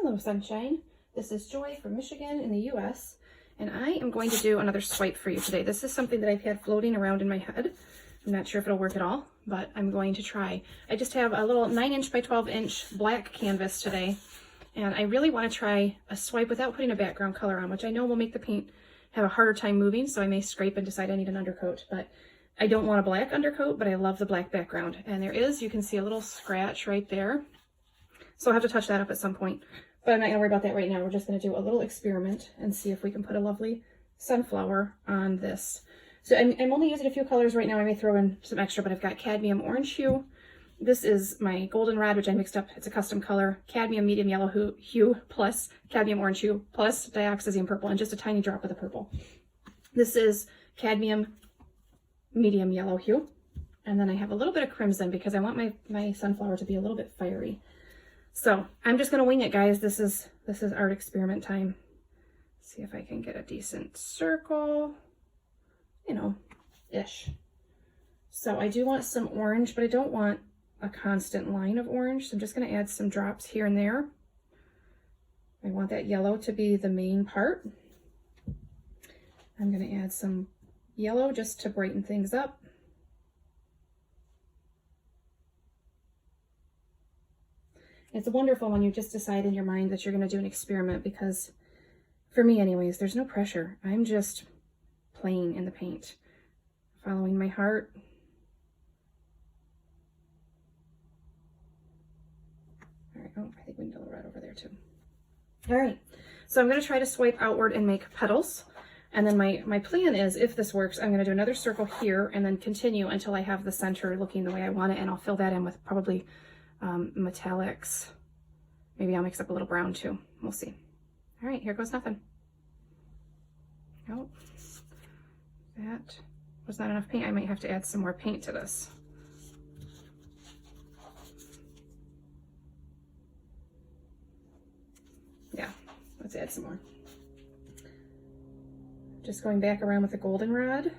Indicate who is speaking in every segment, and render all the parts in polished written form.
Speaker 1: Hello, sunshine. This is Joy from Michigan in the US, and I am going to do another swipe for you today. This is something that I've had floating around in my head. I'm not sure if it'll work at all, but I'm going to try. I just have a little 9" by 12" black canvas today, and I really want to try a swipe without putting a background color on, which I know will make the paint have a harder time moving, so I may scrape and decide I need an undercoat, but I don't want a black undercoat, but I love the black background. And there is, you can see a little scratch right there. So I'll have to touch that up at some point, but I'm not gonna worry about that right now. We're just gonna do a little experiment and see if we can put a lovely sunflower on this. So I'm only using a few colors right now. I may throw in some extra, but I've got Cadmium Orange Hue. This is my Goldenrod, which I mixed up. It's a custom color. Cadmium Medium Yellow Hue plus Cadmium Orange Hue plus Dioxazine Purple and just a tiny drop of the purple. This is Cadmium Medium Yellow Hue. And then I have a little bit of crimson because I want my sunflower to be a little bit fiery. So I'm just going to wing it, guys. This is art experiment time. See if I can get a decent circle, you know, ish. So I do want some orange, but I don't want a constant line of orange. So I'm just going to add some drops here and there. I want that yellow to be the main part. I'm going to add some yellow just to brighten things up. It's wonderful when you just decide in your mind that you're going to do an experiment, because for me anyways, there's no pressure. I'm just playing in the paint, following my heart. All right, oh, I think we need a little red over there too. All right, so I'm going to try to swipe outward and make petals. And then my plan is, if this works, I'm going to do another circle here and then continue until I have the center looking the way I want it, and I'll fill that in with probably metallics. Maybe I'll mix up a little brown too. We'll see. All right, here goes nothing. Oh, that was not enough paint. I might have to add some more paint to this. Yeah, let's add some more. Just going back around with the goldenrod.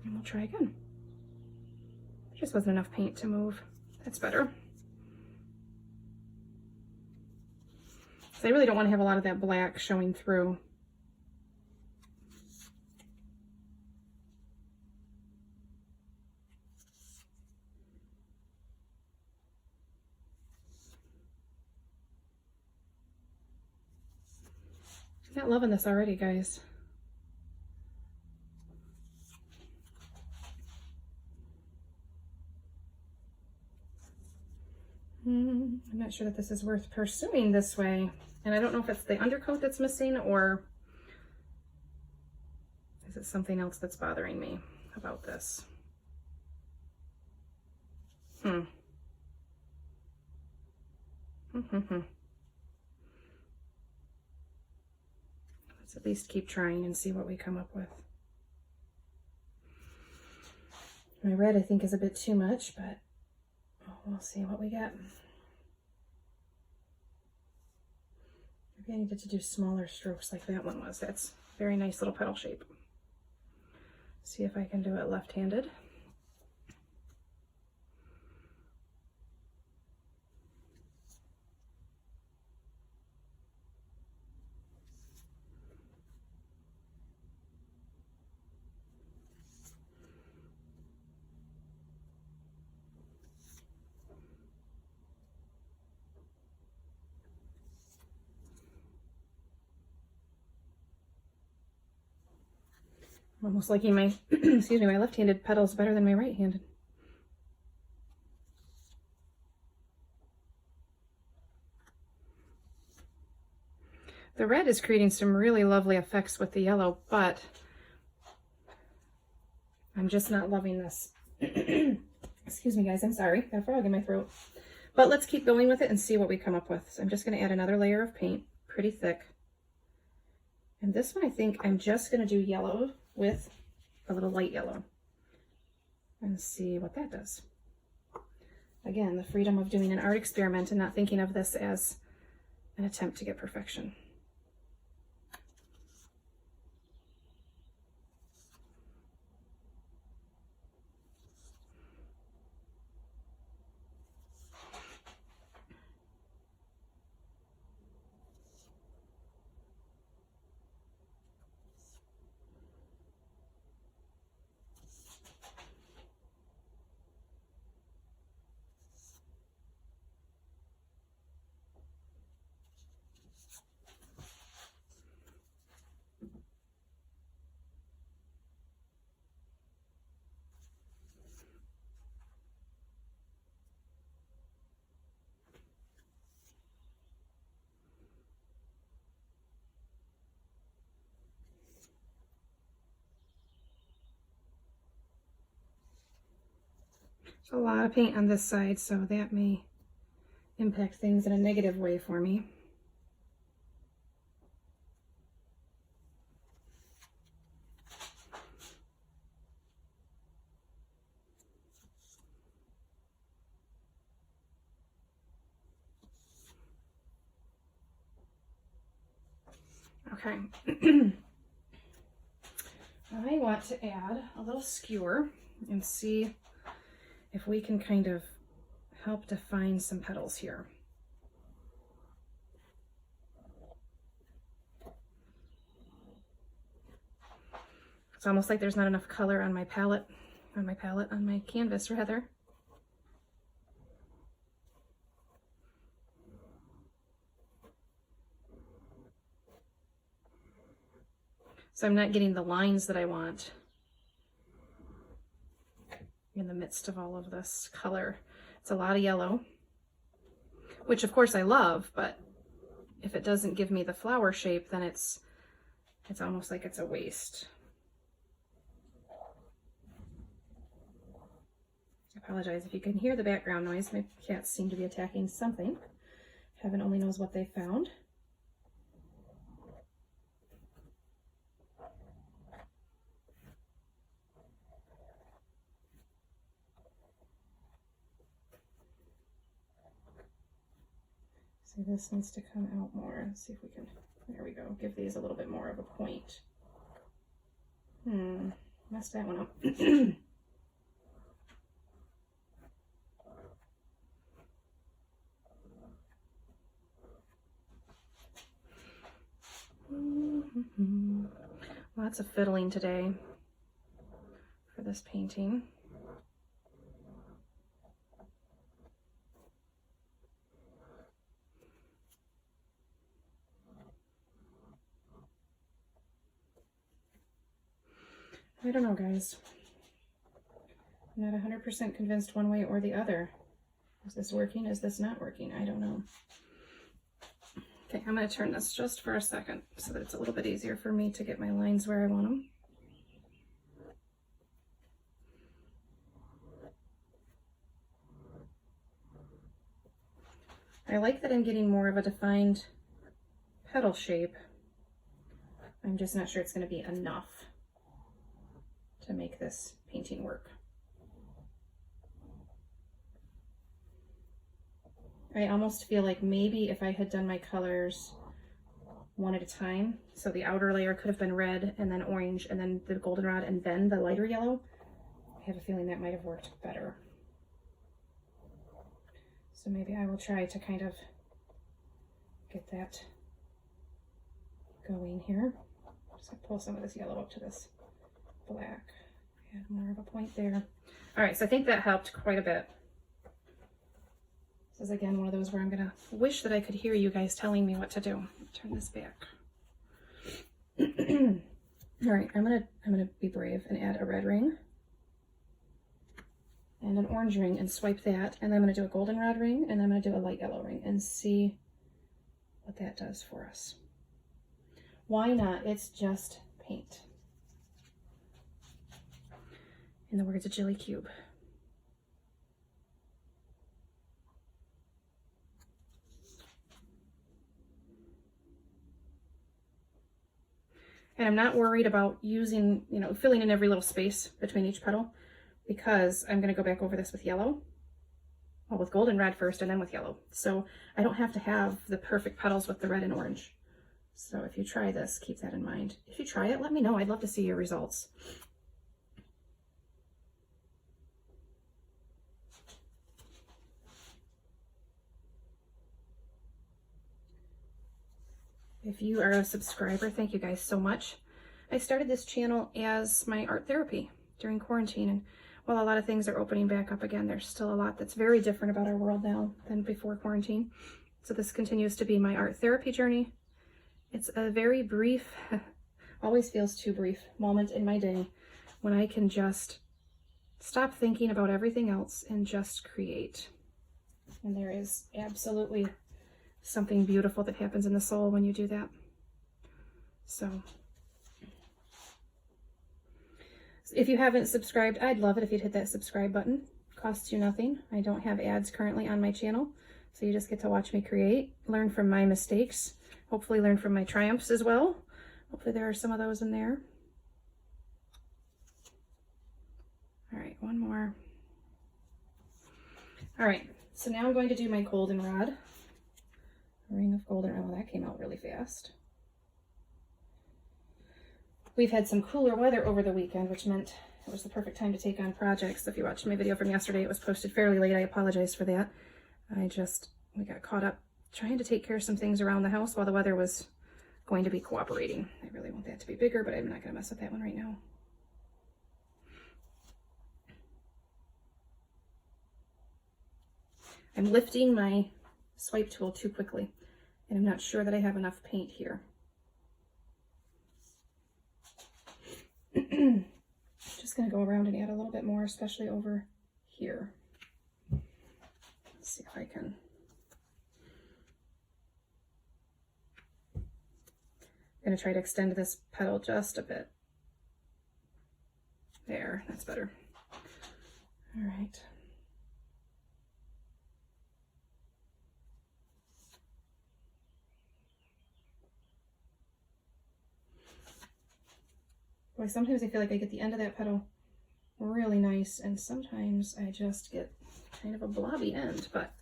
Speaker 1: And we'll try again. Just wasn't enough paint to move. That's better. So I really don't want to have a lot of that black showing through. I'm not loving this already, guys. I'm not sure that this is worth pursuing this way. And I don't know if it's the undercoat that's missing, or is it something else that's bothering me about this? Let's at least keep trying and see what we come up with. My red, I think, is a bit too much, but we'll see what we get. Maybe I needed to do smaller strokes like that one was. That's a very nice little petal shape. See if I can do it left-handed. I'm almost liking my, excuse me, my left-handed petals better than my right-handed. The red is creating some really lovely effects with the yellow, but I'm just not loving this. Excuse me, guys, I'm sorry. Got a frog in my throat. But let's keep going with it and see what we come up with. So I'm just going to add another layer of paint, pretty thick. And this one, I think I'm just going to do yellow with a little light yellow and see what that does. Again, the freedom of doing an art experiment and not thinking of this as an attempt to get perfection. There's a lot of paint on this side, so that may impact things in a negative way for me. Okay. I want to add a little skewer and see if we can kind of help define some petals here. It's almost like there's not enough color on my palette, on my canvas rather. So I'm not getting the lines that I want in the midst of all of this color. It's a lot of yellow, which of course I love, but if it doesn't give me the flower shape, then it's almost like it's a waste. I apologize if you can hear the background noise. My cats seem to be attacking something. Heaven only knows what they found. So this needs to come out more. Let's see if we can, there we go, give these a little bit more of a point. Messed that one up. Lots of fiddling today for this painting. I don't know, guys. I'm not 100% convinced one way or the other. Is this working? Is this not working? I don't know. Okay, I'm going to turn this just for a second so that it's a little bit easier for me to get my lines where I want them. I like that I'm getting more of a defined petal shape. I'm just not sure it's going to be enough to make this painting work. I almost feel like maybe if I had done my colors one at a time, so the outer layer could have been red and then orange and then the goldenrod and then the lighter yellow, I have a feeling that might have worked better. So maybe I will try to kind of get that going here. Just gonna pull some of this yellow up to this black. Add more of a point there. All right, so I think that helped quite a bit. This is again one of those where I'm gonna wish that I could hear you guys telling me what to do. Turn this back. All right, I'm gonna be brave and add a red ring and an orange ring and swipe that, and then I'm gonna do a goldenrod ring, and then I'm gonna do a light yellow ring and see what that does for us. Why not? It's just paint. In the words of Jilly Cube. And I'm not worried about using, filling in every little space between each petal, because I'm going to go back over this with yellow. Well, with goldenrod first and then with yellow. So I don't have to have the perfect petals with the red and orange. So if you try this, keep that in mind. If you try it, let me know. I'd love to see your results. If you are a subscriber, thank you guys so much. I started this channel as my art therapy during quarantine, and while a lot of things are opening back up again, there's still a lot that's very different about our world now than before quarantine. So this continues to be my art therapy journey. It's a very brief, always feels too brief moment in my day when I can just stop thinking about everything else and just create. And there is absolutely something beautiful that happens in the soul when you do that. So if you haven't subscribed, I'd love it if you'd hit that subscribe button. costs you nothing. I don't have ads currently on my channel, so you just get to watch me create, learn from my mistakes, hopefully learn from my triumphs as well. Hopefully there are some of those in there. All right, one more. All right, so now I'm going to do my goldenrod. A ring of golden, oh, that came out really fast. We've had some cooler weather over the weekend, which meant it was the perfect time to take on projects. If you watched my video from yesterday, it was posted fairly late. I apologize for that. We got caught up trying to take care of some things around the house while the weather was going to be cooperating. I really want that to be bigger, but I'm not going to mess with that one right now. I'm lifting my swipe tool too quickly, and I'm not sure that I have enough paint here. Just going to go around and add a little bit more, especially over here. Let's see if I can. I'm going to try to extend this petal just a bit. There, that's better. All right. Boy, sometimes I feel like I get the end of that petal really nice, and sometimes I just get kind of a blobby end, but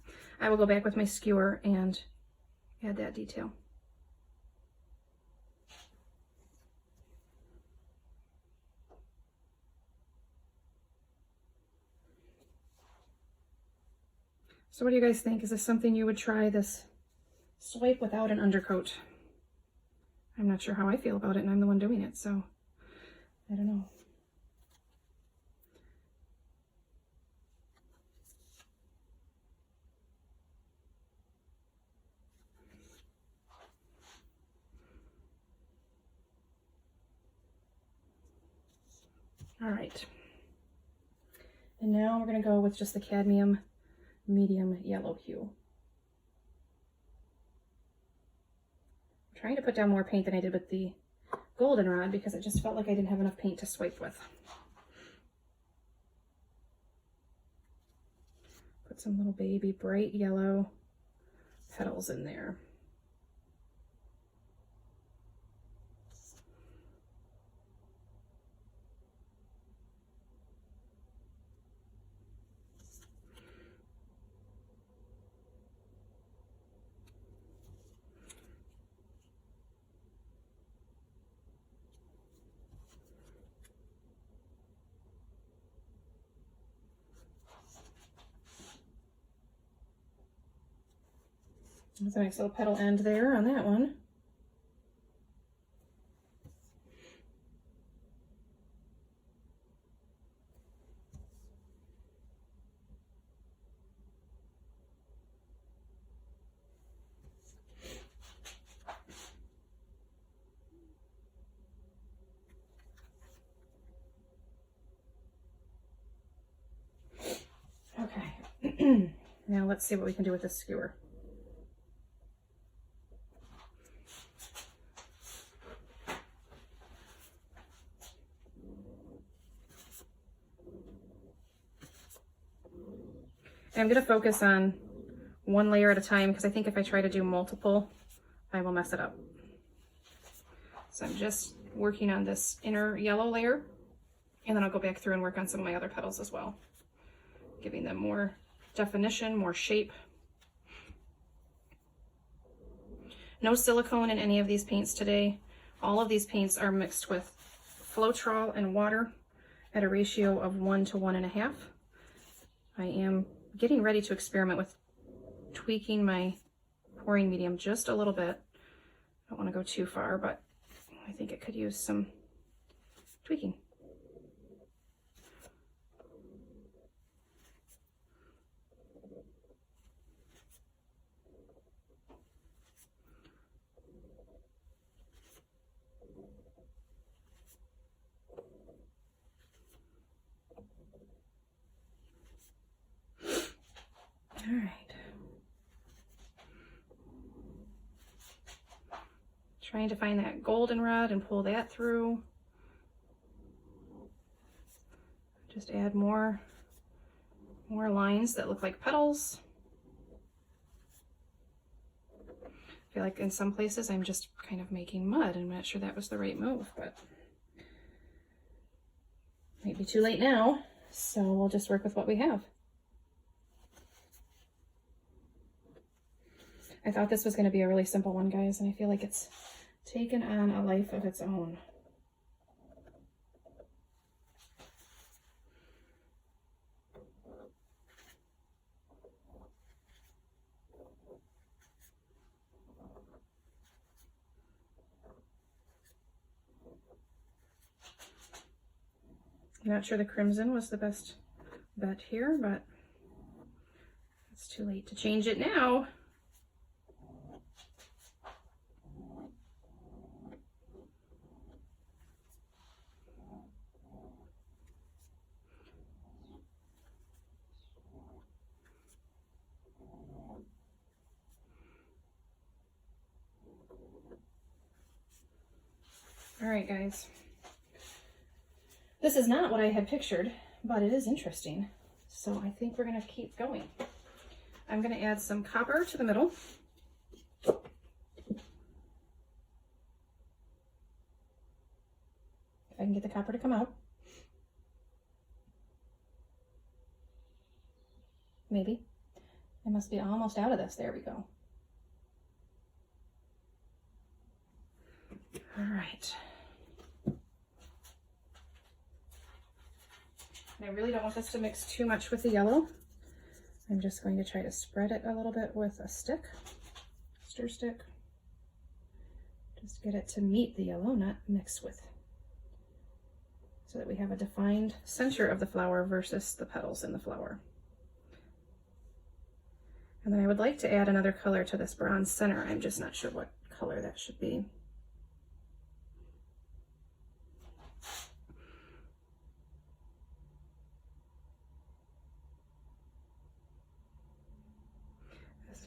Speaker 1: I will go back with my skewer and add that detail. So what do you guys think? Is this something you would try, this swipe without an undercoat? I'm not sure how I feel about it, and I'm the one doing it, so I don't know. All right. And now we're going to go with just the cadmium medium yellow hue. I'm trying to put down more paint than I did with the goldenrod because it just felt like I didn't have enough paint to swipe with. Put some little baby bright yellow petals in there. There's a nice little petal end there on that one. Okay, now let's see what we can do with this skewer. And I'm going to focus on one layer at a time because I think if I try to do multiple, I will mess it up. So I'm just working on this inner yellow layer, and then I'll go back through and work on some of my other petals as well, giving them more definition, more shape. No silicone in any of these paints today. All of these paints are mixed with Floetrol and water at a ratio of 1 to 1.5. I am getting ready to experiment with tweaking my pouring medium just a little bit. I don't want to go too far, but I think it could use some tweaking. All right. Trying to find that goldenrod and pull that through. Just add more more lines that look like petals. I feel like in some places I'm just kind of making mud. I'm not sure that was the right move, but might be too late now. So we'll just work with what we have. I thought this was going to be a really simple one, guys, and I feel like it's taken on a life of its own. I'm not sure the crimson was the best bet here, but it's too late to change it now. All right, guys. This is not what I had pictured, but it is interesting. So I think we're gonna keep going. I'm gonna add some copper to the middle. If I can get the copper to come out. Maybe. I must be almost out of this. There we go. All right. I really don't want this to mix too much with the yellow. I'm just going to try to spread it a little bit with a stick, stir stick. Just get it to meet the yellow, not mix with, so that we have a defined center of the flower versus the petals in the flower. And then I would like to add another color to this bronze center. I'm just not sure what color that should be.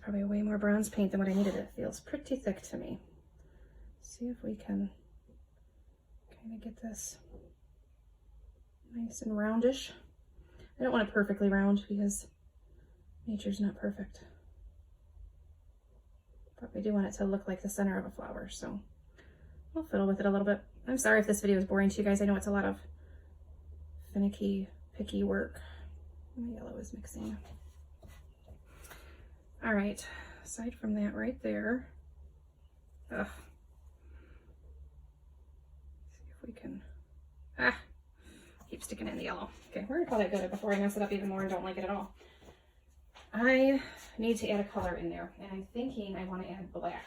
Speaker 1: Probably way more bronze paint than what I needed. It feels pretty thick to me. See if we can kind of get this nice and roundish. I don't want it perfectly round because nature's not perfect. But we do want it to look like the center of a flower, so I'll fiddle with it a little bit. I'm sorry if this video is boring to you guys. I know it's a lot of finicky, picky work. My yellow is mixing. All right, aside from that right there, see if we can, keep sticking in the yellow. Okay, we're gonna call that good before I mess it up even more and don't like it at all. I need to add a color in there, and I'm thinking I want to add black.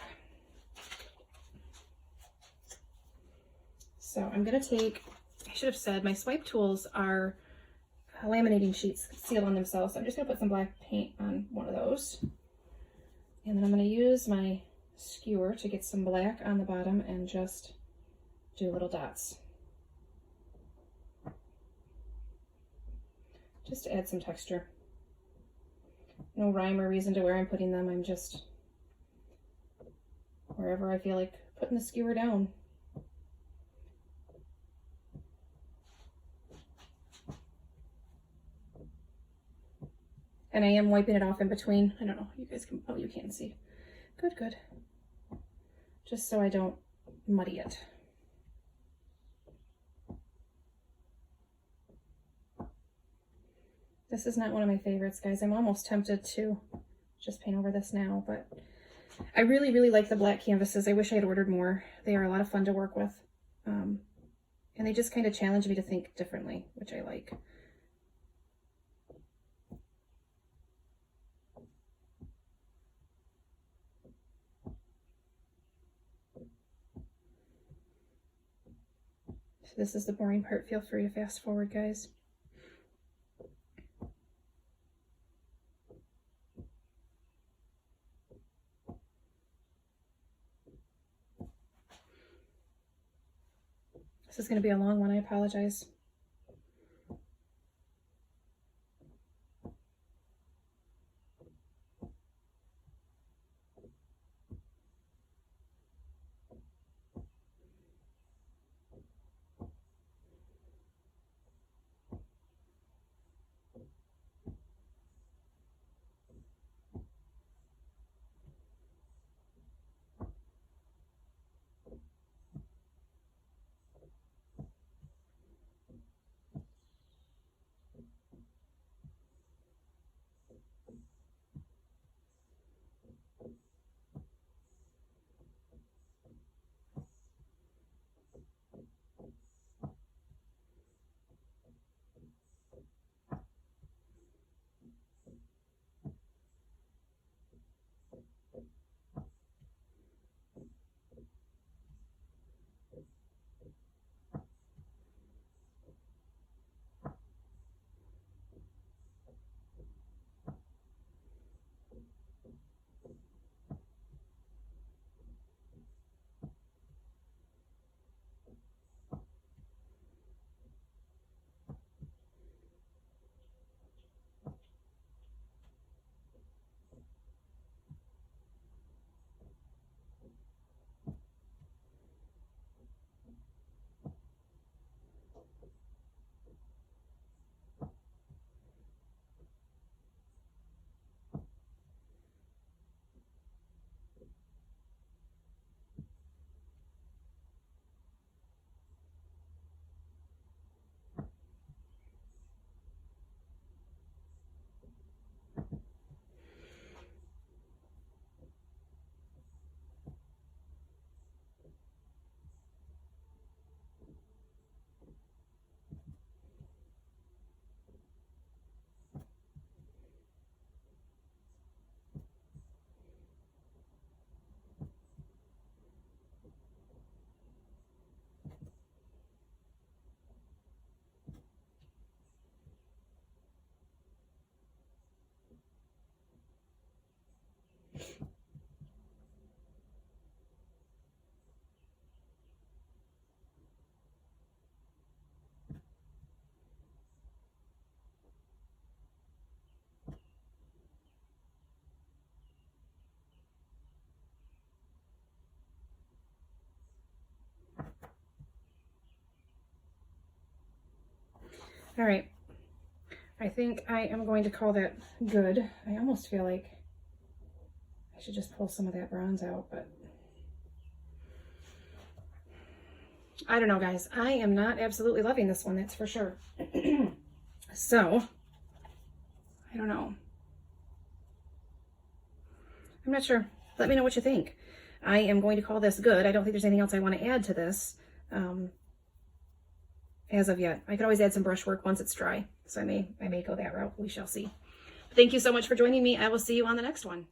Speaker 1: So I'm gonna take, I should have said, my swipe tools are laminating sheets sealed on themselves. So I'm just gonna put some black paint on one of those. And then I'm going to use my skewer to get some black on the bottom and just do little dots. Just to add some texture. No rhyme or reason to where I'm putting them. I'm just wherever I feel like putting the skewer down. And I am wiping it off in between. I don't know, you guys can, oh, you can see. Good, good. Just so I don't muddy it. This is not one of my favorites, guys. I'm almost tempted to just paint over this now, but I really, really like the black canvases. I wish I had ordered more. They are a lot of fun to work with. And they just kind of challenge me to think differently, which I like. This is the boring part. Feel free to fast forward, guys. This is going to be a long one. I apologize. All right, I think I am going to call that good. I almost feel like I should just pull some of that bronze out, but I don't know, guys. I am not absolutely loving this one, that's for sure. So, I don't know. I'm not sure. Let me know what you think. I am going to call this good. I don't think there's anything else I want to add to this. As of yet. I could always add some brushwork once it's dry. So I may go that route. We shall see. Thank you so much for joining me. I will see you on the next one.